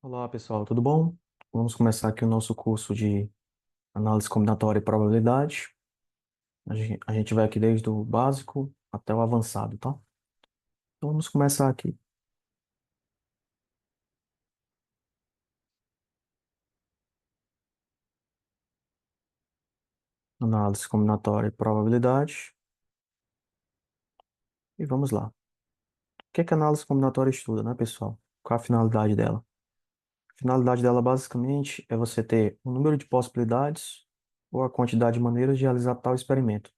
Olá, pessoal, tudo bom? Vamos começar aqui o nosso curso de análise combinatória e probabilidade. A gente vai aqui desde o básico até o avançado, tá? Então vamos começar aqui. Análise combinatória e probabilidade. E vamos lá. O que é que a análise combinatória estuda, né, pessoal? Qual a finalidade dela? A finalidade dela, basicamente, é você ter o número de possibilidades ou a quantidade de maneiras de realizar tal experimento,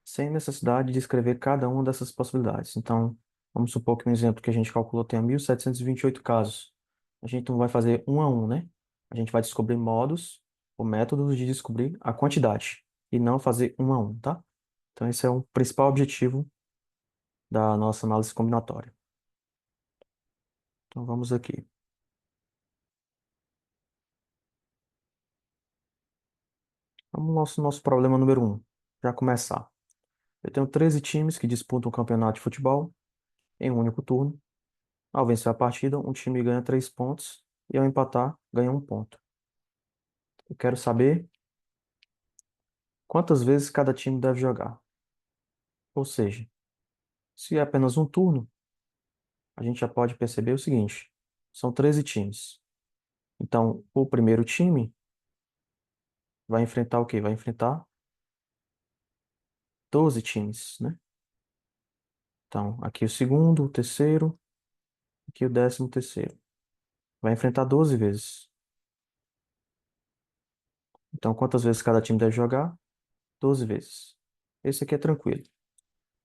sem necessidade de escrever cada uma dessas possibilidades. Então, vamos supor que um exemplo que a gente calculou tenha 1.728 casos. A gente não vai fazer um a um, né? A gente vai descobrir modos ou métodos de descobrir a quantidade e não fazer um a um, tá? Então, esse é o principal objetivo da nossa análise combinatória. Então, vamos aqui. Vamos ao nosso problema número um. Já começar. Eu tenho 13 times que disputam o campeonato de futebol em um único turno. Ao vencer a partida, um time ganha 3 pontos e ao empatar, ganha um ponto. Eu quero saber quantas vezes cada time deve jogar. Ou seja, se é apenas um turno, a gente já pode perceber o seguinte: são 13 times. Então, o primeiro time vai enfrentar o quê? Vai enfrentar 12 times, né? Então, aqui o segundo, o terceiro, aqui o 13º. Vai enfrentar 12 vezes. Então, quantas vezes cada time deve jogar? 12 vezes. Esse aqui é tranquilo.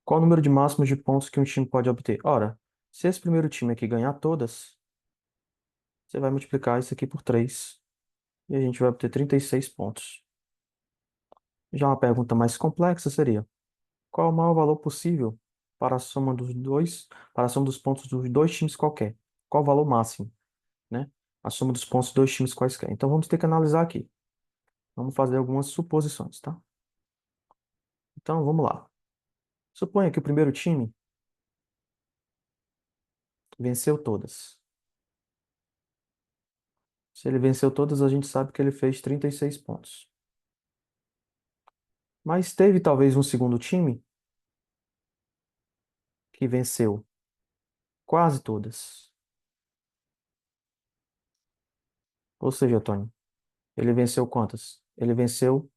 Qual o número de máximos de pontos que um time pode obter? Ora, se esse primeiro time aqui ganhar todas, você vai multiplicar isso aqui por 3 e a gente vai obter 36 pontos. Já uma pergunta mais complexa seria: qual o maior valor possível para a soma dos dois, para a soma dos pontos dos dois times qualquer? Qual o valor máximo, né? A soma dos pontos dos dois times quaisquer. Então vamos ter que analisar aqui. Vamos fazer algumas suposições, tá? Então vamos lá. Suponha que o primeiro time venceu todas. Se ele venceu todas, a gente sabe que ele fez 36 pontos. Mas teve talvez um segundo time que venceu quase todas. Ou seja, Tony, ele venceu quantas? Ele venceu,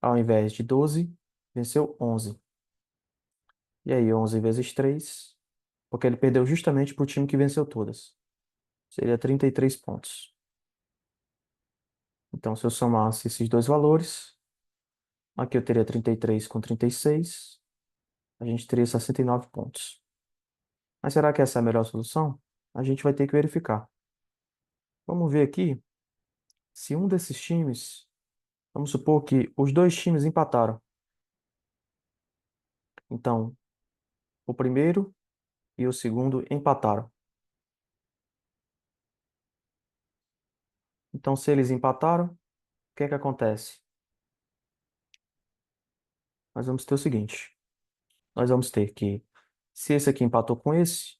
ao invés de 12, venceu 11. E aí, 11 vezes 3, porque ele perdeu justamente para o time que venceu todas. Seria 33 pontos. Então, se eu somasse esses dois valores, aqui eu teria 33 com 36, a gente teria 69 pontos. Mas será que essa é a melhor solução? A gente vai ter que verificar. Vamos ver aqui se um desses times, vamos supor que os dois times empataram. Então, o primeiro e o segundo empataram. Então, se eles empataram, o que é que acontece? Nós vamos ter o seguinte: nós vamos ter que, se esse aqui empatou com esse,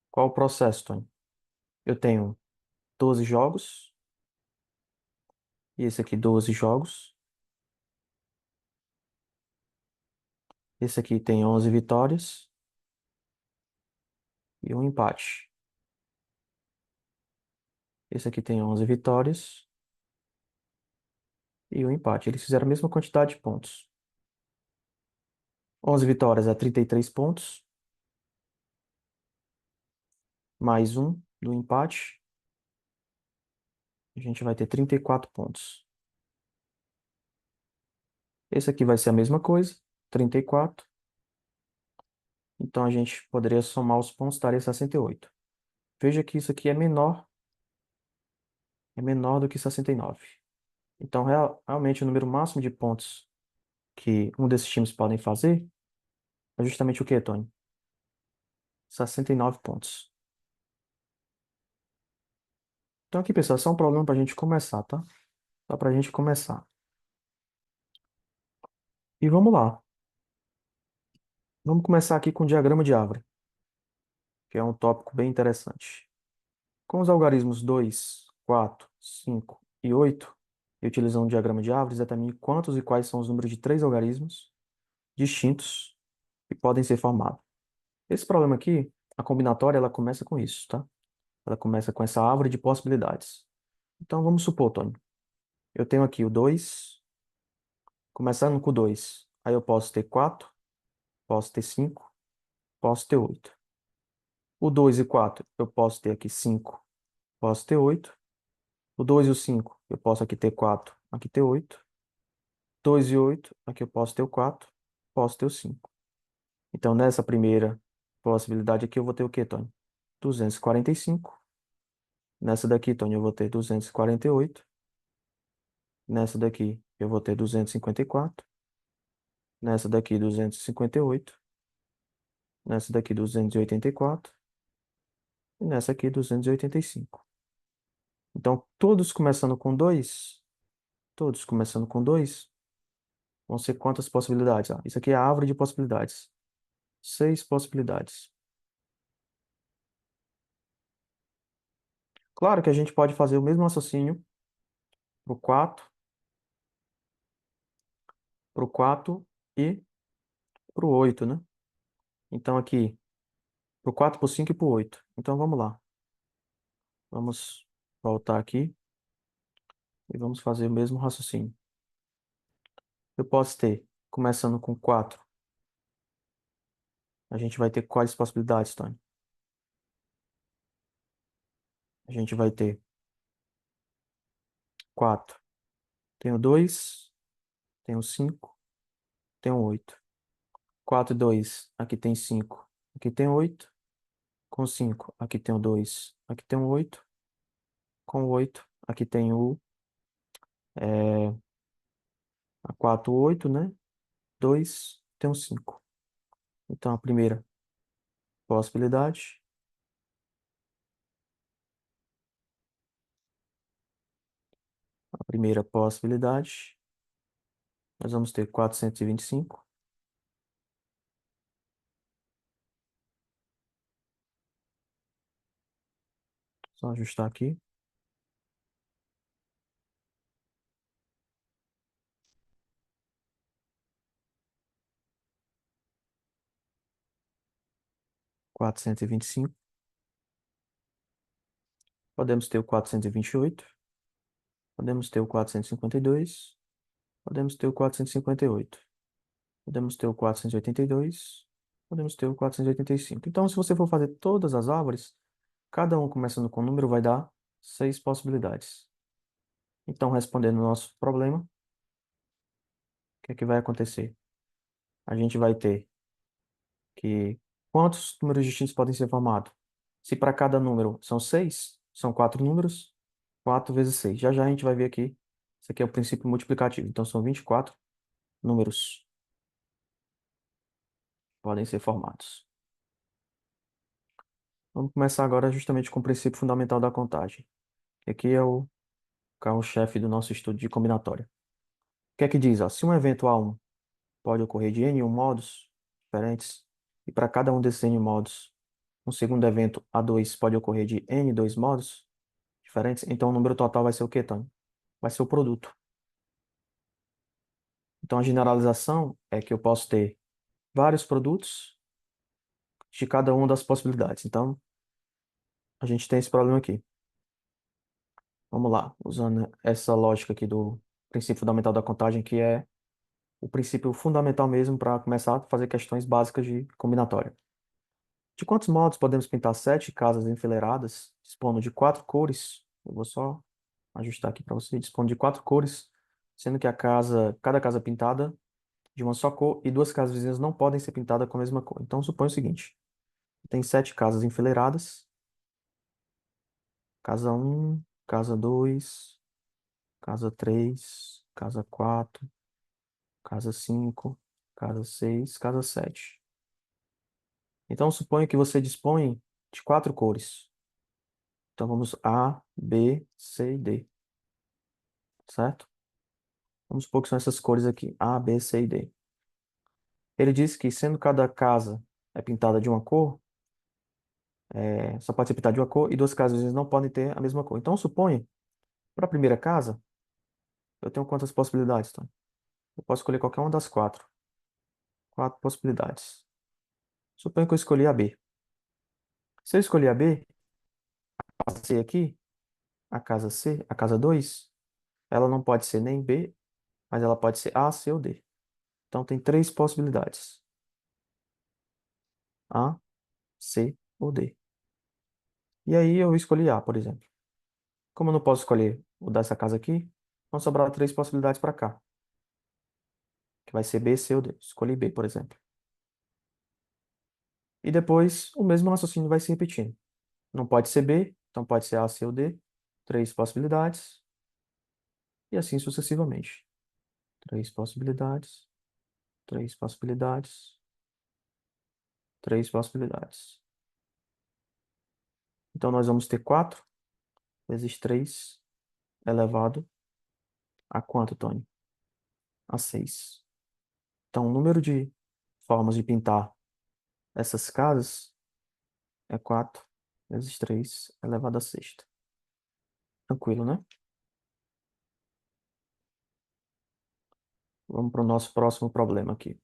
qual o processo, Tony? Eu tenho 12 jogos, e esse aqui 12 jogos. Esse aqui tem 11 vitórias e um empate. Esse aqui tem 11 vitórias e um empate. Eles fizeram a mesma quantidade de pontos. 11 vitórias é 33 pontos, mais um do empate, a gente vai ter 34 pontos. Esse aqui vai ser a mesma coisa, 34. Então, a gente poderia somar os pontos, daria 68. Veja que isso aqui é menor do que 69. Então, realmente, o número máximo de pontos que um desses times podem fazer é justamente o que, Tony? 69 pontos. Então, aqui, pessoal, só um problema para a gente começar, tá? Só para a gente começar. E vamos lá. Vamos começar aqui com o diagrama de árvore, que é um tópico bem interessante. Com os algarismos 2, 4, 5 e 8, e utilizando o diagrama de árvores, determine quantos e quais são os números de três algarismos distintos que podem ser formados. Esse problema aqui, a combinatória, ela começa com isso, tá? Ela começa com essa árvore de possibilidades. Então, vamos supor, Tony, eu tenho aqui o 2, começando com o 2. Aí eu posso ter 4, posso ter 5, posso ter 8. O 2 e 4, eu posso ter aqui 5, posso ter 8. O 2 e o 5, eu posso aqui ter 4, aqui ter 8. 2 e 8, aqui eu posso ter o 4, posso ter o 5. Então, nessa primeira possibilidade aqui, eu vou ter o quê, Tony? 245. Nessa daqui, Tony, eu vou ter 248. Nessa daqui, eu vou ter 254. Nessa daqui, 258. Nessa daqui, 284. E nessa aqui, 285. Então, todos começando com 2, vão ser quantas possibilidades? Ah, isso aqui é a árvore de possibilidades. 6 possibilidades. Claro que a gente pode fazer o mesmo raciocínio para o 4, para o 4 e para o 8, né? Então, aqui, para o 4, para o 5 e para o 8. Então, vamos lá. Vamos voltar aqui e vamos fazer o mesmo raciocínio. Eu posso ter, começando com 4, a gente vai ter quais possibilidades, Tony? A gente vai ter 4. Tenho 2, tenho 5, tenho 8. 4 e 2, aqui tem 5, aqui tem 8. Com 5, aqui tem o 2, aqui tem o 8. Com 8, aqui tem o a 4, 8, né? 2, tem o 5. Então, a primeira possibilidade, a primeira possibilidade, nós vamos ter 425. Só ajustar aqui. 425. Podemos ter o 428. Podemos ter o 452. Podemos ter o 458. Podemos ter o 482. Podemos ter o 485. Então, se você for fazer todas as árvores, cada um começando com um número vai dar 6 possibilidades. Então, respondendo o nosso problema, o que é que vai acontecer? A gente vai ter que quantos números distintos podem ser formados? Se para cada número são 6, são 4 números, 4 vezes 6. Já já a gente vai ver aqui. Isso aqui é o princípio multiplicativo. Então, são 24 números que podem ser formados. Vamos começar agora justamente com o princípio fundamental da contagem, que aqui é o carro-chefe do nosso estudo de combinatória. O que é que diz? Ó, se um evento A1 pode ocorrer de N modos diferentes, e para cada um desses N modos, um segundo evento A2 pode ocorrer de N2 modos diferentes, então o número total vai ser o quê, Tony? Vai ser o produto. Então a generalização é que eu posso ter vários produtos de cada uma das possibilidades. Então a gente tem esse problema aqui. Vamos lá, usando essa lógica aqui do princípio fundamental da contagem, que é o princípio fundamental mesmo para começar a fazer questões básicas de combinatória. De quantos modos podemos pintar 7 casas enfileiradas, dispondo de 4 cores? Eu vou só ajustar aqui para você. Dispondo de 4 cores, sendo que cada casa pintada de uma só cor e duas casas vizinhas não podem ser pintadas com a mesma cor. Então, suponha o seguinte: tem 7 casas enfileiradas, casa um, casa 2, casa 3, casa 4, casa 5, casa 6, casa 7. Então, suponha que você dispõe de 4 cores. Então, vamos A, B, C e D, certo? Vamos supor que são essas cores aqui, A, B, C e D. Ele diz que, sendo cada casa é pintada de uma cor, Só pode ser pintado de uma cor e duas casas às vezes não podem ter a mesma cor. Então, suponha, para a primeira casa, eu tenho quantas possibilidades, tá? Eu posso escolher qualquer uma das quatro. Quatro possibilidades. Suponha que eu escolhi a B. Se eu escolher a B, a C aqui, a casa C, a casa 2, ela não pode ser nem B, mas ela pode ser A, C ou D. Então, tem três possibilidades. A, C ou D. E aí eu escolhi A, por exemplo. Como eu não posso escolher o dessa casa aqui, vão sobrar três possibilidades para cá, que vai ser B, C ou D. Escolhi B, por exemplo. E depois o mesmo raciocínio vai se repetindo. Não pode ser B, então pode ser A, C ou D. Três possibilidades. E assim sucessivamente. Três possibilidades, três possibilidades, três possibilidades. Então nós vamos ter 4 vezes 3 elevado a quanto, Tony? A 6. Então o número de formas de pintar essas casas é 4 vezes 3 elevado a sexta. Tranquilo, né? Vamos para o nosso próximo problema aqui.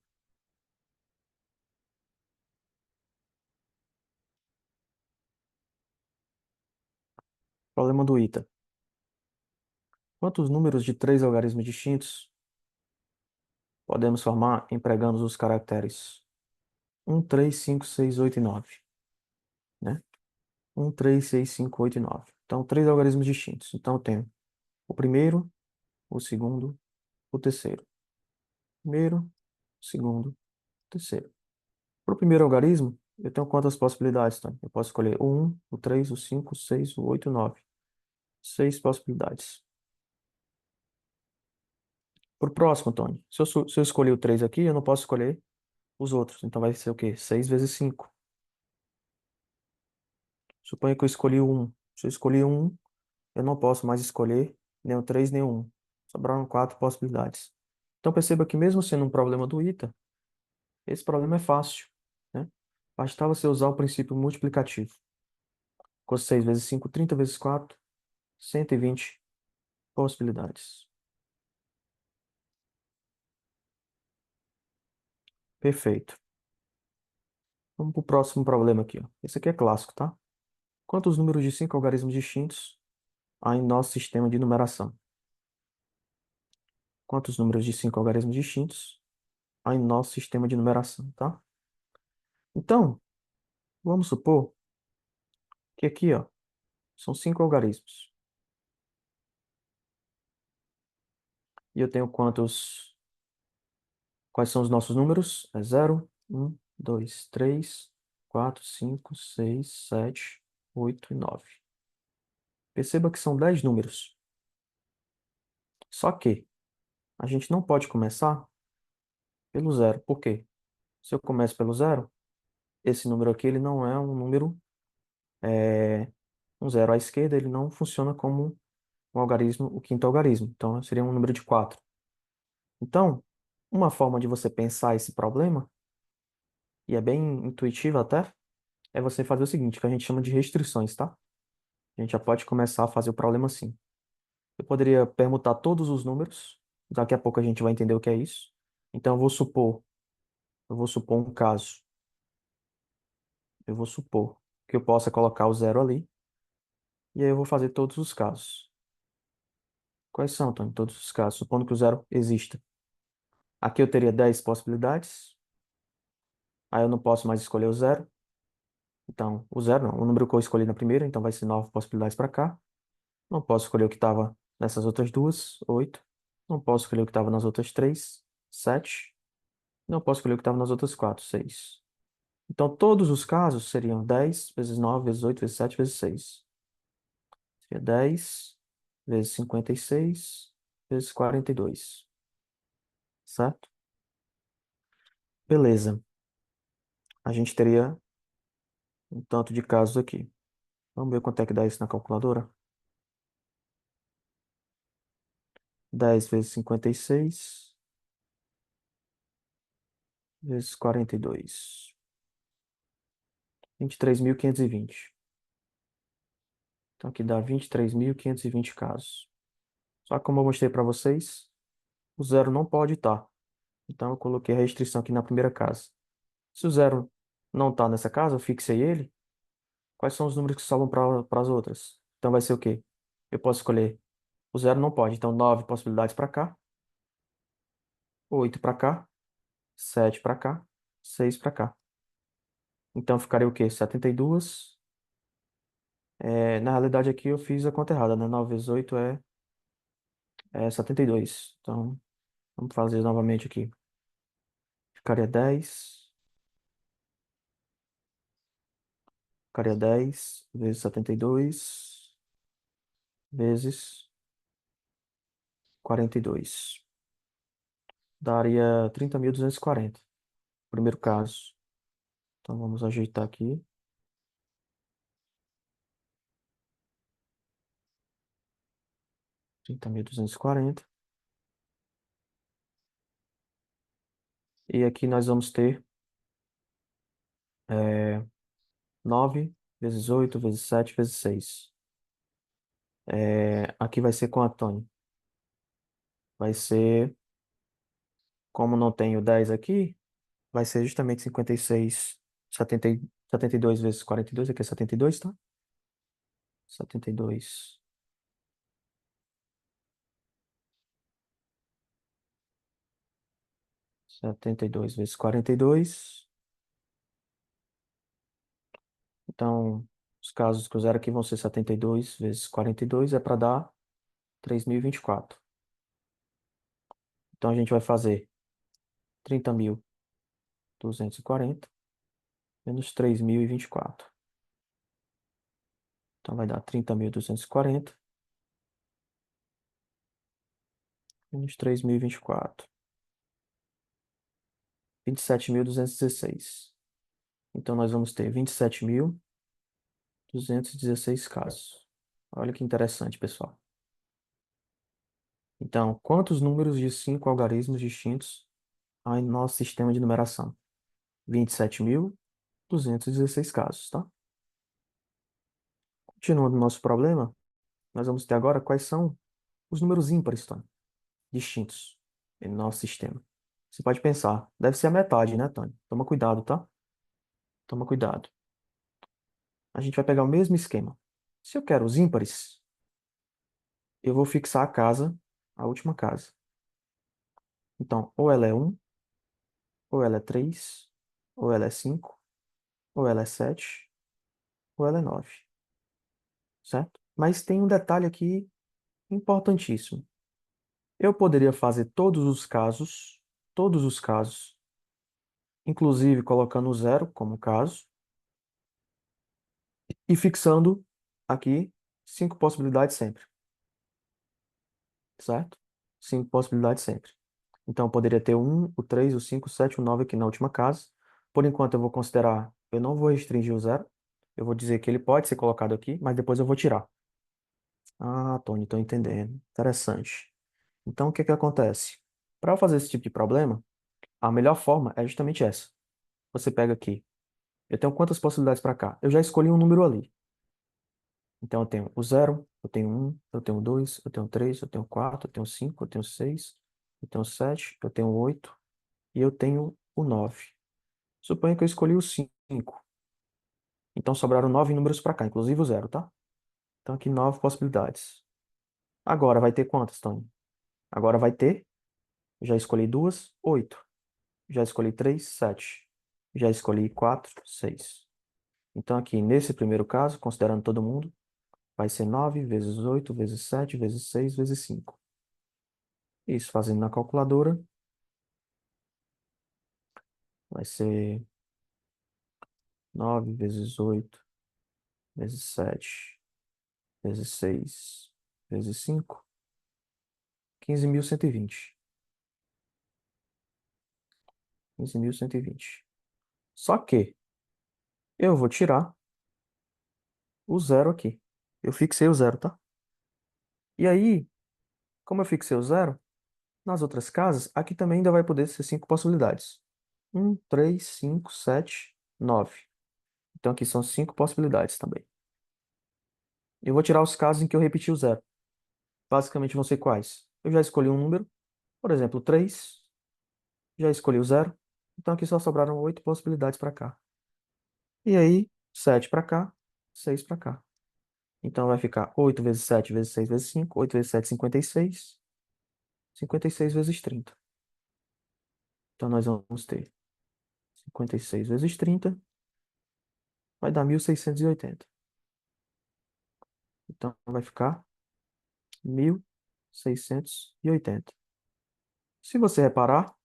Problema do ITA. Quantos números de três algarismos distintos podemos formar empregando os caracteres 1, 3, 5, 6, 8 e 9, né? 1, 3, 6, 5, 8 e 9. Então, três algarismos distintos. Então, eu tenho o primeiro, o segundo, o terceiro. Primeiro, segundo, terceiro. Para o primeiro algarismo, eu tenho quantas possibilidades, tá? Eu posso escolher o 1, o 3, o 5, o 6, o 8 e o 9. Seis possibilidades. Para o próximo, Tony, se eu escolher o 3 aqui, eu não posso escolher os outros. Então vai ser o quê? 6 vezes 5. Suponha que eu escolhi o 1. Se eu escolhi o 1, eu não posso mais escolher nem o 3 nem o 1. Sobraram quatro possibilidades. Então perceba que mesmo sendo um problema do ITA, esse problema é fácil, né? Basta você usar o princípio multiplicativo. Com 6 vezes 5, 30 vezes 4, 120 possibilidades. Perfeito. Vamos para o próximo problema aqui, ó. Esse aqui é clássico, tá? Quantos números de 5 algarismos distintos há em nosso sistema de numeração? Quantos números de 5 algarismos distintos há em nosso sistema de numeração, tá? Então, vamos supor que aqui, ó, são 5 algarismos. E eu tenho quantos? Quais são os nossos números? É 0, 1, 2, 3, 4, 5, 6, 7, 8 e 9. Perceba que são 10 números. Só que a gente não pode começar pelo zero. Por quê? Se eu começo pelo zero, esse número aqui ele não é um número, um zero à esquerda, ele não funciona como um algarismo, o quinto algarismo. Então, seria um número de 4. Então, uma forma de você pensar esse problema, e é bem intuitiva até, é você fazer o seguinte, que a gente chama de restrições, tá? A gente já pode começar a fazer o problema assim. Eu poderia permutar todos os números, daqui a pouco a gente vai entender o que é isso. Então, eu vou supor um caso. Eu vou supor que eu possa colocar o zero ali, e aí eu vou fazer todos os casos. Quais são, Tony? Todos os casos, supondo que o zero exista. Aqui eu teria 10 possibilidades, aí eu não posso mais escolher o zero. Então, o zero não, o número que eu escolhi na primeira, então vai ser 9 possibilidades para cá. Não posso escolher o que estava nessas outras duas, 8. Não posso escolher o que estava nas outras três, 7. Não posso escolher o que estava nas outras quatro, 6. Então, todos os casos seriam 10 vezes 9 vezes 8 vezes 7 vezes 6. Seria 10 vezes 56 vezes 42. Certo? Beleza. A gente teria um tanto de casos aqui. Vamos ver quanto é que dá isso na calculadora? 10 vezes 56 vezes 42. 23.520. Então aqui dá 23.520 casos. Só que como eu mostrei para vocês, o zero não pode estar. Então eu coloquei a restrição aqui na primeira casa. Se o zero não está nessa casa, eu fixei ele. Quais são os números que sobram para as outras? Então vai ser o quê? Eu posso escolher. O zero não pode. Então 9 possibilidades para cá, 8 para cá, 7 para cá, 6 para cá. Então ficaria o quê? 72. Na realidade aqui eu fiz a conta errada, né? 9 vezes 8 é 72. Então vamos fazer novamente aqui. Ficaria 10. Ficaria 10 vezes 72 vezes 42. Daria 30.240. Primeiro caso. Então vamos ajeitar aqui. 30.240. E aqui nós vamos ter 9 vezes 8 vezes 7 vezes 6. Aqui vai ser com a Tony. Vai ser, como não tenho 10 aqui, vai ser justamente 56, 72 vezes 42, aqui é 72, tá? 72, 72 vezes 42. Então, os casos que eu zero aqui vão ser 72 vezes 42, é para dar 3.024. Então, a gente vai fazer 30.240 menos 3.024. Então, vai dar 30.240 menos 3.024. 27.216. Então, nós vamos ter 27.216 casos. Olha que interessante, pessoal. Então, quantos números de 5 algarismos distintos há em nosso sistema de numeração? 27.216 casos, tá? Continuando o nosso problema, nós vamos ter agora quais são os números ímpares, Tony, distintos em nosso sistema. Você pode pensar, deve ser a metade, né, Tony? Toma cuidado, tá? Toma cuidado. A gente vai pegar o mesmo esquema. Se eu quero os ímpares, eu vou fixar a casa, a última casa. Então, ou ela é 1, ou ela é 3, ou ela é 5, ou ela é 7, ou ela é 9, certo? Mas tem um detalhe aqui importantíssimo. Eu poderia fazer todos os casos, inclusive colocando o zero como caso, e fixando aqui 5 possibilidades sempre, certo? 5 possibilidades sempre. Então, eu poderia ter o 1, o 3, o 5, o 7, o 9 aqui na última casa. Por enquanto, eu vou considerar, eu não vou restringir o zero. Eu vou dizer que ele pode ser colocado aqui, mas depois eu vou tirar. Ah, Tony, estou entendendo. Interessante. Então, o que que acontece? Para fazer esse tipo de problema, a melhor forma é justamente essa. Você pega aqui. Eu tenho quantas possibilidades para cá? Eu já escolhi um número ali. Então, eu tenho o zero, eu tenho um, eu tenho dois, eu tenho três, eu tenho quatro, eu tenho cinco, eu tenho seis, eu tenho sete, eu tenho oito e eu tenho o 9. Suponha que eu escolhi o 5. Então sobraram 9 números para cá, inclusive o zero, tá? Então aqui 9 possibilidades. Agora vai ter quantas, Tony? Agora vai ter, já escolhi duas, 8. Já escolhi três, 7. Já escolhi 4, 6. Então aqui nesse primeiro caso, considerando todo mundo, vai ser 9 vezes 8 vezes 7 vezes 6 vezes 5. Isso fazendo na calculadora, vai ser 9 vezes 8 vezes 7 vezes 6 vezes 5, 15.120. 15.120. Só que eu vou tirar o zero aqui. Eu fixei o zero, tá? E aí, como eu fixei o zero, nas outras casas, aqui também ainda vai poder ser 5 possibilidades. 1, 3, 5, 7, 9. Então aqui são 5 possibilidades também. Eu vou tirar os casos em que eu repeti o zero. Basicamente vão ser quais? Eu já escolhi um número, por exemplo, 3. Já escolhi o zero. Então aqui só sobraram 8 possibilidades para cá. E aí, 7 para cá, 6 para cá. Então vai ficar 8 vezes 7 vezes 6 vezes 5. 8 vezes 7, 56. 56 vezes 30. Então nós vamos ter 56 vezes 30, vai dar 1680. Então vai ficar 1680. Se você reparar,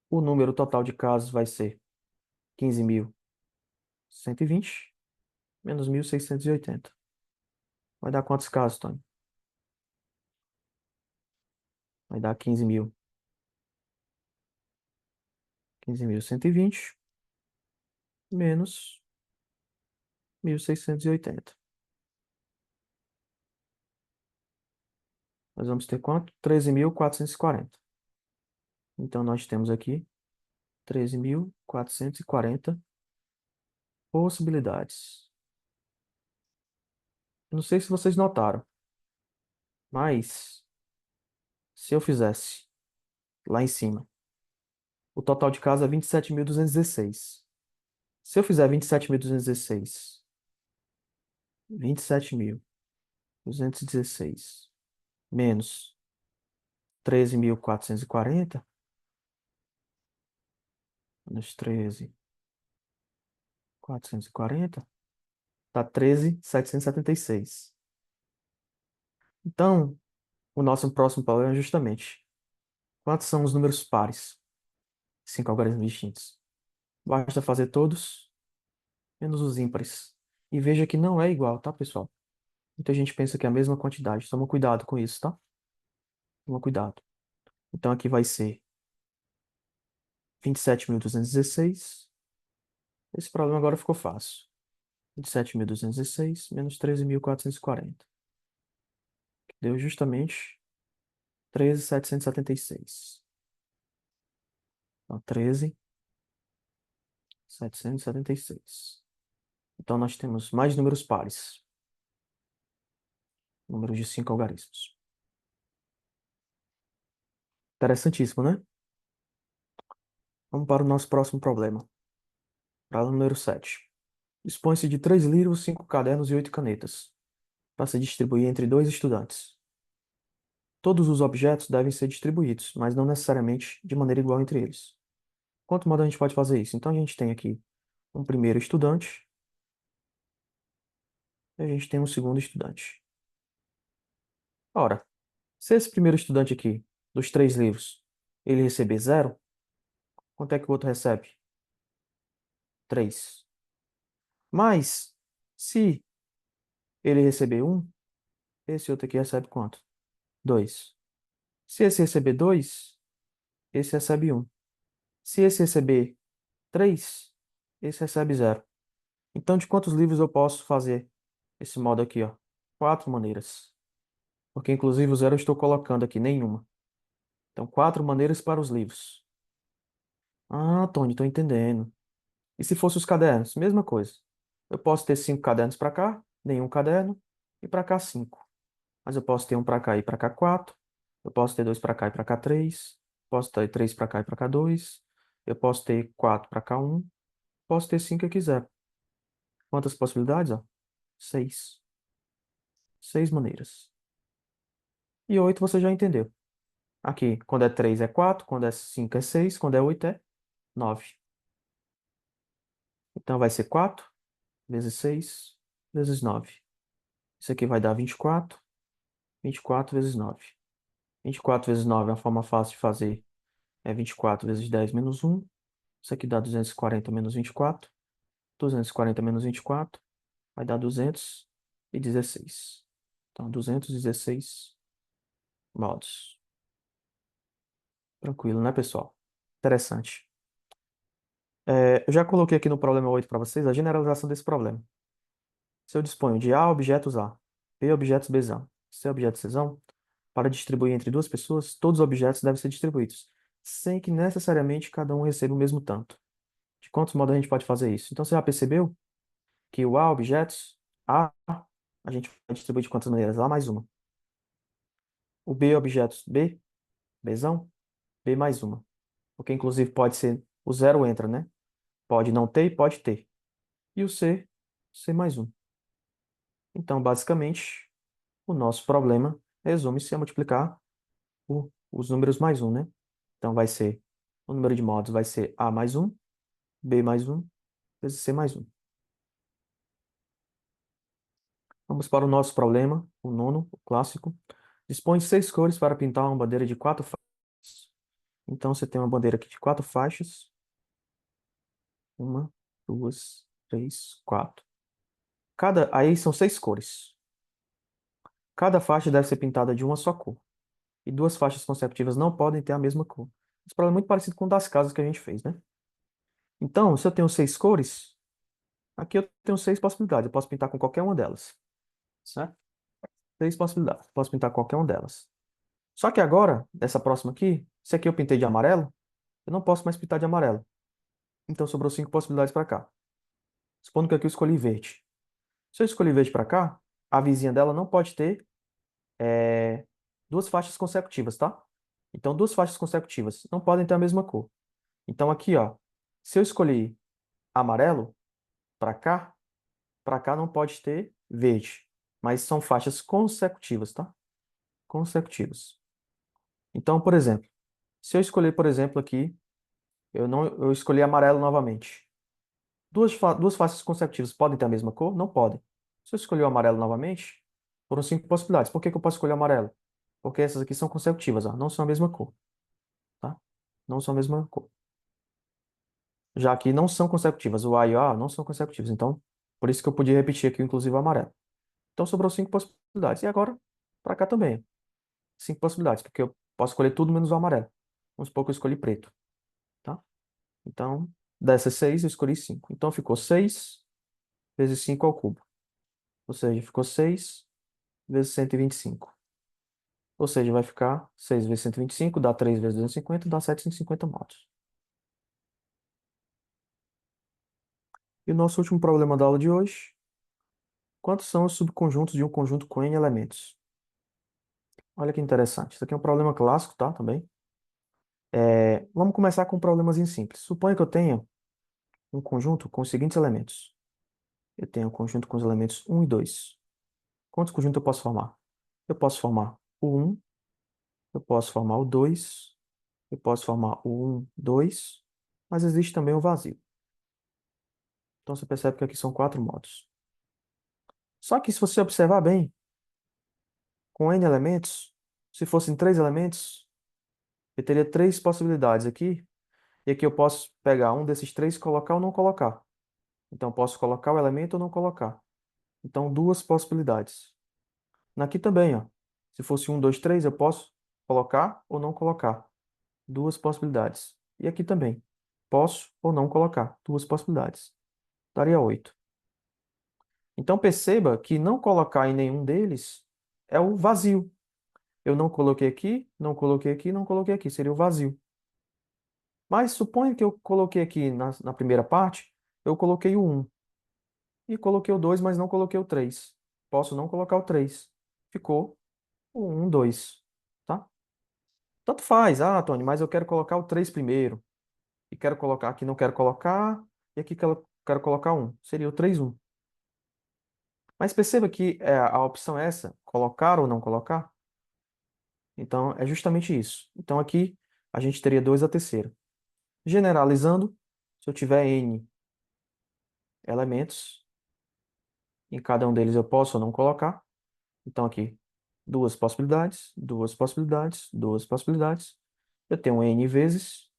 o número total de casos vai ser 15.120 menos 1680. Vai dar quantos casos, Tony? Vai dar 15.120 menos 1680. Nós vamos ter quanto? 13.440. Então nós temos aqui 13.440 possibilidades. Não sei se vocês notaram, mas se eu fizesse lá em cima, o total de casos é 27.216. Se eu fizer 27.216, 27.216 menos 13.440, menos 13.440, dá 13.776. Então, o nosso próximo problema é justamente quantos são os números pares? 5 algarismos distintos. Basta fazer todos menos os ímpares. E veja que não é igual, tá, pessoal? Muita gente pensa que é a mesma quantidade. Toma cuidado com isso, tá? Toma cuidado. Então aqui vai ser 27.216. Esse problema agora ficou fácil. 27.216 menos 13.440. Que deu justamente 13.776. Então, 13.776. Então, nós temos mais números pares. Números de 5 algarismos. Interessantíssimo, né? Vamos para o nosso próximo problema. Problema número 7. Dispõe-se de 3 livros, 5 cadernos e 8 canetas, para se distribuir entre 2 estudantes. Todos os objetos devem ser distribuídos, mas não necessariamente de maneira igual entre eles. Quanto modo a gente pode fazer isso? Então a gente tem aqui um primeiro estudante e a gente tem um segundo estudante. Ora, se esse primeiro estudante aqui, dos 3 livros, ele receber 0, quanto é que o outro recebe? 3. Mas, se ele receber 1, esse outro aqui recebe quanto? 2. Se esse receber 2, esse recebe 1. Se esse receber 3, esse recebe 0. Então, de quantos livros eu posso fazer esse modo aqui, ó? 4 maneiras. Porque, inclusive, o 0 eu estou colocando aqui, nenhuma. Então, 4 maneiras para os livros. Ah, Tony, estou entendendo. E se fosse os cadernos? Mesma coisa. Eu posso ter 5 cadernos para cá, nenhum caderno, e para cá 5. Mas eu posso ter um para cá e para cá 4. Eu posso ter 2 para cá e para cá 3. Posso ter 3 para cá e para cá 2. Eu posso ter 4 para cá 1. Posso ter 5 aqui 0. Quantas possibilidades, ó? 6. 6 maneiras. E 8 você já entendeu. Aqui, quando é 3 é 4, quando é 5 é 6, quando é 8 é 9. Então vai ser 4 vezes 6 vezes 9. Isso aqui vai dar 24. 24 vezes 9. 24 vezes 9 é uma forma fácil de fazer. É 24 vezes 10 menos 1. Isso aqui dá 240 menos 24. 240 menos 24 vai dar 216. Então, 216 modos. Tranquilo, né, pessoal? Interessante. Eu já coloquei aqui no problema 8 para vocês a generalização desse problema. Se eu disponho de A objetos A, B objetos B, C objetos C, para distribuir entre duas pessoas, todos os objetos devem ser distribuídos, sem que necessariamente cada um receba o mesmo tanto. De De quantos modos a gente pode fazer isso? Então, você já percebeu que o A, objetos, a gente vai distribuir de quantas maneiras? A mais uma. O B, objetos, B, Bzão, B mais uma. Porque, inclusive, pode ser, o zero entra, né? Pode não ter e pode ter. E o C, C mais um. Então, basicamente, o nosso problema resume-se a multiplicar os números mais um, né? Então, vai ser, o número de modos vai ser A mais um, B mais um, vezes C mais um. Vamos para o nosso problema, o nono, o clássico. Dispõe 6 cores para pintar uma bandeira de 4 faixas. Então, você tem uma bandeira aqui de 4 faixas. Uma, duas, três, quatro. Aí são 6 cores. Cada faixa deve ser pintada de uma só cor. E duas faixas consecutivas não podem ter a mesma cor. Esse problema é muito parecido com o das casas que a gente fez, né? Então, se eu tenho 6 cores, aqui eu tenho 6 possibilidades. Eu posso pintar com qualquer uma delas. Certo? 6 possibilidades. Posso pintar qualquer uma delas. Só que agora, dessa próxima aqui, se aqui eu pintei de amarelo, eu não posso mais pintar de amarelo. Então sobrou 5 possibilidades para cá. Supondo que aqui eu escolhi verde. Se eu escolhi verde para cá, a vizinha dela não pode ter duas faixas consecutivas, tá? Então, duas faixas consecutivas não podem ter a mesma cor. Então, aqui, ó, se eu escolhi amarelo para cá não pode ter verde. Mas são faixas consecutivas, tá? Consecutivas. Então, por exemplo, se eu escolher, por exemplo, aqui, eu escolhi amarelo novamente. Duas faixas consecutivas podem ter a mesma cor? Não podem. Se eu escolher o amarelo novamente, foram 5 possibilidades. Por que que eu posso escolher o amarelo? Porque essas aqui são consecutivas, ó, não são a mesma cor, tá? Não são a mesma cor. Já que não são consecutivas, o A e o A não são consecutivos. Então, por isso que eu podia repetir aqui, inclusive, o amarelo. Então, sobrou 5 possibilidades. E agora, para cá também. 5 possibilidades, porque eu posso escolher tudo menos o amarelo. Vamos supor que eu escolhi preto, tá? Então, dessas 6, eu escolhi 5. Então, ficou 6 vezes 5 ao cubo. Ou seja, ficou 6 vezes 125. Ou seja, vai ficar 6 vezes 125, dá 3 vezes 250, dá 750 motos. E o nosso último problema da aula de hoje: quantos são os subconjuntos de um conjunto com n elementos? Olha que interessante. Isso aqui é um problema clássico, tá? Também. Vamos começar com um problemazinho simples. Suponha que eu tenha um conjunto com os seguintes elementos. Eu tenho um conjunto com os elementos 1 e 2. Quantos conjuntos eu posso formar? Eu posso formar o 1, eu posso formar o 2, eu posso formar o 1, 2, mas existe também o vazio. Então você percebe que aqui são 4 modos. Só que se você observar bem, com n elementos, se fossem 3 elementos, eu teria 3 possibilidades aqui, e aqui eu posso pegar um desses 3 e colocar ou não colocar. Então eu posso colocar o elemento ou não colocar. Então, duas possibilidades. Aqui também, ó. Se fosse 1, 2, 3, eu posso colocar ou não colocar. Duas possibilidades. E aqui também. Posso ou não colocar. Duas possibilidades. Daria 8. Então perceba que não colocar em nenhum deles é o vazio. Eu não coloquei aqui, não coloquei aqui, não coloquei aqui. Seria o vazio. Mas suponha que eu coloquei aqui na primeira parte, eu coloquei o 1. E coloquei o 2, mas não coloquei o 3. Posso não colocar o 3. Ficou o 1, 2. Tá? Tanto faz. Ah, Tony, mas eu quero colocar o 3 primeiro. E quero colocar aqui, não quero colocar. E aqui quero colocar 1. Seria o 3, 1. Mas perceba que a opção é essa, colocar ou não colocar. Então, é justamente isso. Então, aqui, a gente teria 2 a terceira. Generalizando, se eu tiver n elementos, em cada um deles eu posso ou não colocar. Então, aqui, duas possibilidades, duas possibilidades, duas possibilidades. Eu tenho n vezes.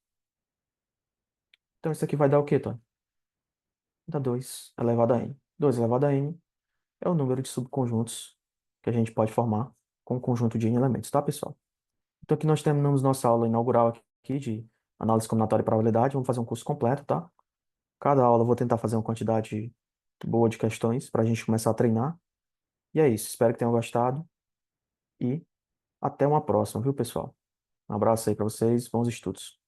Então, isso aqui vai dar o quê, Tony? Dá 2 elevado a n. 2 elevado a n é o número de subconjuntos que a gente pode formar com um conjunto de n elementos, tá, pessoal? Então, aqui nós terminamos nossa aula inaugural aqui de análise combinatória e probabilidade. Vamos fazer um curso completo, tá? Cada aula eu vou tentar fazer uma quantidade boa de questões para a gente começar a treinar. E é isso. Espero que tenham gostado e até uma próxima, viu, pessoal? Um abraço aí para vocês. Bons estudos.